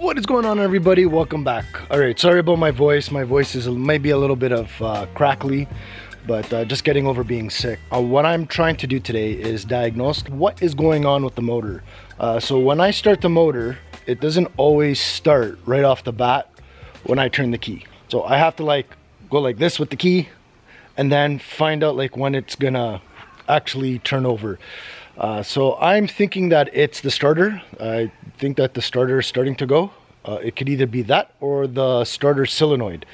What is going on, everybody? Welcome back. All right, sorry about my voice. My voice is maybe a little bit of crackly, but just getting over being sick. What I'm trying to do today is diagnose what is going on with the motor. So when I start the motor, it doesn't always start right off the bat when I turn the key. So I have to go like this with the key and then find out when it's gonna actually turn over. So I'm thinking that it's the starter. I think that the starter is starting to go. It could either be that or the starter solenoid.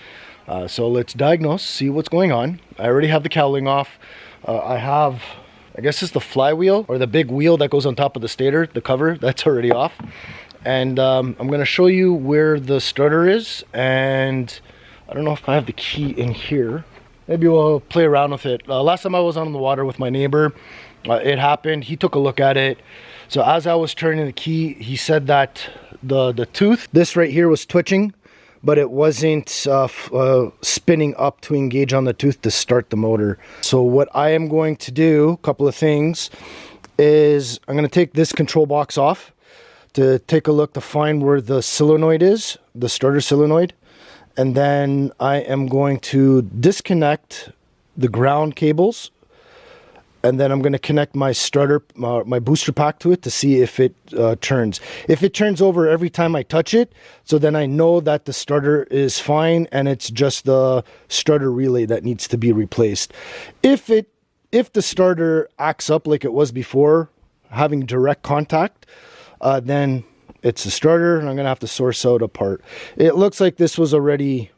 So let's diagnose, see what's going on. I already have the cowling off. I guess it's the flywheel or the big wheel that goes on top of the stator, the cover, that's already off. And I'm gonna show you where the starter is. And I don't know if I have the key in here. Maybe we'll play around with it. Last time I was on the water with my neighbor, it happened. He took a look at it. So as I was turning the key, he said that the tooth, this right here, was twitching, but it wasn't spinning up to engage on the tooth to start the motor. So what I am going to do, a couple of things, is I'm going to take this control box off to take a look to find where the solenoid is, the starter solenoid. And then I am going to disconnect the ground cables, and then I'm going to connect my starter, my booster pack to it to see if it turns. If it turns over every time I touch it, so then I know that the starter is fine and it's just the starter relay that needs to be replaced. If the starter acts up like it was before, having direct contact, then it's the starter, and I'm going to have to source out a part. It looks like this was already,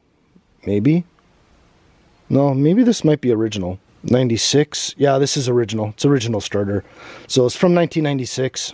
maybe this might be original. 96. Yeah, this is original. It's original starter. So it's from 1996.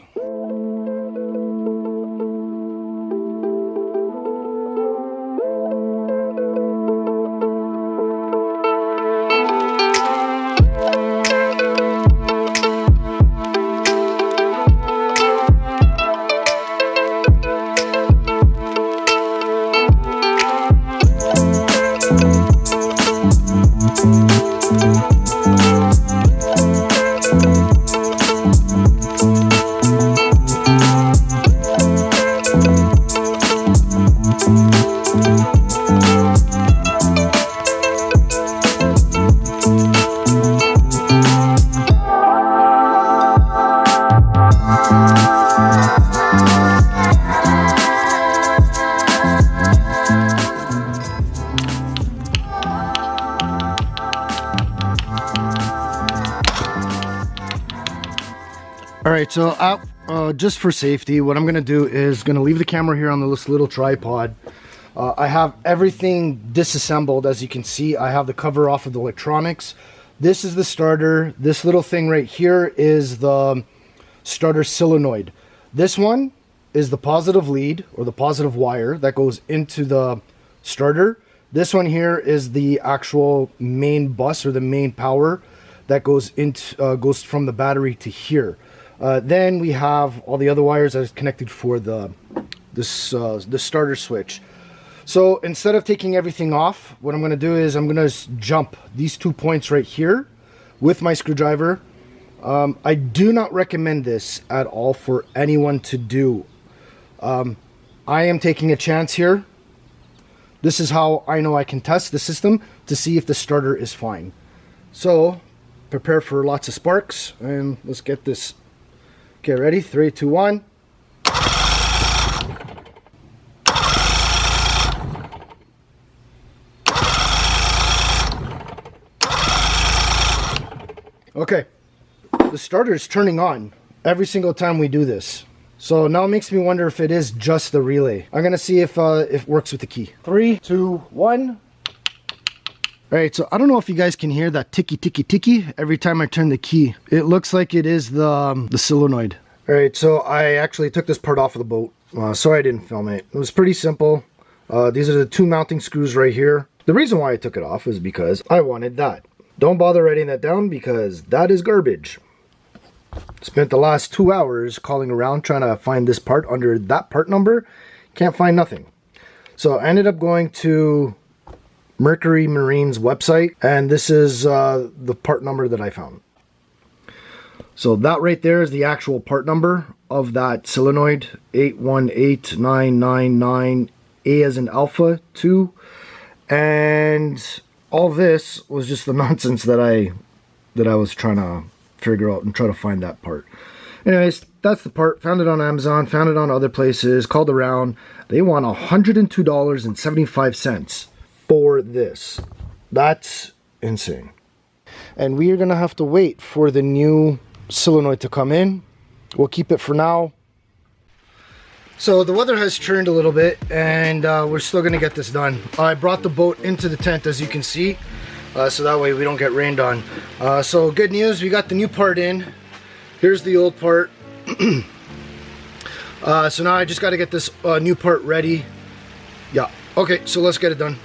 All right, so just for safety, what I'm going to do is going to leave the camera here on this little tripod. I have everything disassembled. As you can see, I have the cover off of the electronics. This is the starter. This little thing right here is the starter solenoid. This one is the positive lead or the positive wire that goes into the starter. This one here is the actual main bus or the main power that goes goes from the battery to here. Then we have all the other wires that is connected for the starter switch. So instead of taking everything off, what I'm going to do is I'm going to jump these 2 points right here with my screwdriver. I do not recommend this at all for anyone to do. I am taking a chance here. This is how I know I can test the system to see if the starter is fine. So prepare for lots of sparks and let's get this. Okay, ready? 3, 2, 1. Okay, the starter is turning on every single time we do this. So now it makes me wonder if it is just the relay. I'm gonna see if it works with the key. 3, 2, 1. All right, so I don't know if you guys can hear that ticky ticky ticky every time I turn the key. It looks like it is the solenoid. All right, so I actually took this part off of the boat. Sorry I didn't film it. It was pretty simple. These are the 2 mounting screws right here. The reason why I took it off is because I wanted that. Don't bother writing that down because that is garbage. Spent the last 2 hours calling around trying to find this part under that part number. Can't find nothing. So I ended up going to Mercury Marine's website, and this is the part number that I found. So that right there is the actual part number of that solenoid, 818999, A as in alpha 2. And all this was just the nonsense that I was trying to figure out and try to find that part. Anyways, that's the part. Found it on Amazon, found it on other places, called around. They want $102.75 for this. That's insane. And we are gonna have to wait for the new solenoid to come in. We'll keep it for now. So the weather has turned a little bit, and we're still gonna get this done. I brought the boat into the tent, as you can see, so that way we don't get rained on. So good news, we got the new part in. Here's the old part. So now I just got to get this new part ready. Yeah, okay, so let's get it done.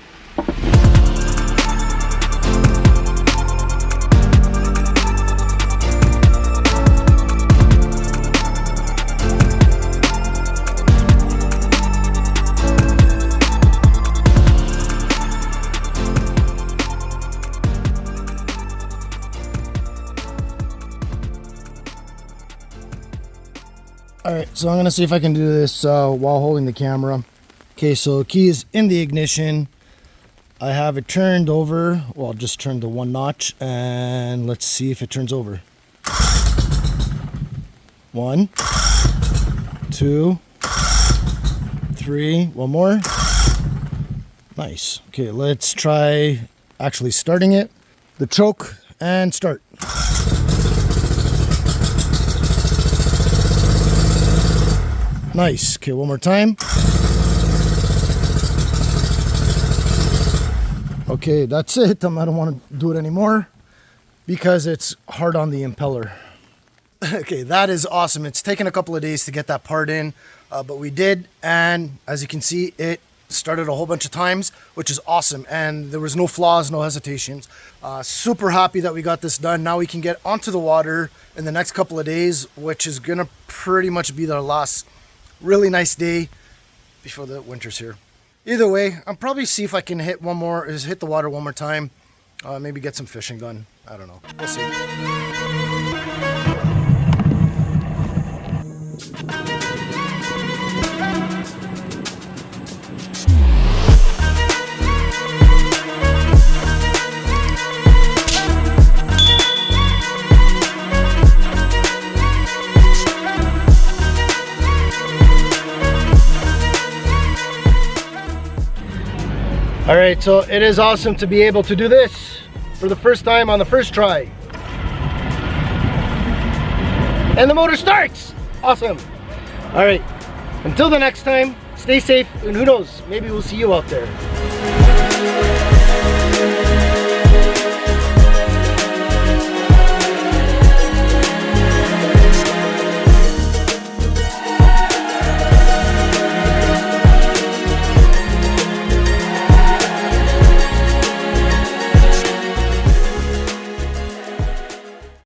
Alright, so I'm going to see if I can do this while holding the camera. Okay, so the key is in the ignition. I have it turned over. Well, I'll just turn to 1 notch and let's see if it turns over. 1, 2, 3, one more. Nice. Okay, let's try actually starting it. The choke and start. Nice. Okay, one more time. Okay, that's it. I don't want to do it anymore because it's hard on the impeller. Okay, that is awesome. It's taken a couple of days to get that part in, but we did, and as you can see, it started a whole bunch of times, which is awesome, and there was no flaws, no hesitations. Super happy that we got this done. Now we can get onto the water in the next couple of days, which is gonna pretty much be the last really nice day before the winter's here. Either way, I'll probably see if I can hit the water one more time. Maybe get some fishing done. I don't know. We'll see. All right, so it is awesome to be able to do this for the first time on the first try. And the motor starts. Awesome. All right, until the next time, stay safe, and who knows, maybe we'll see you out there.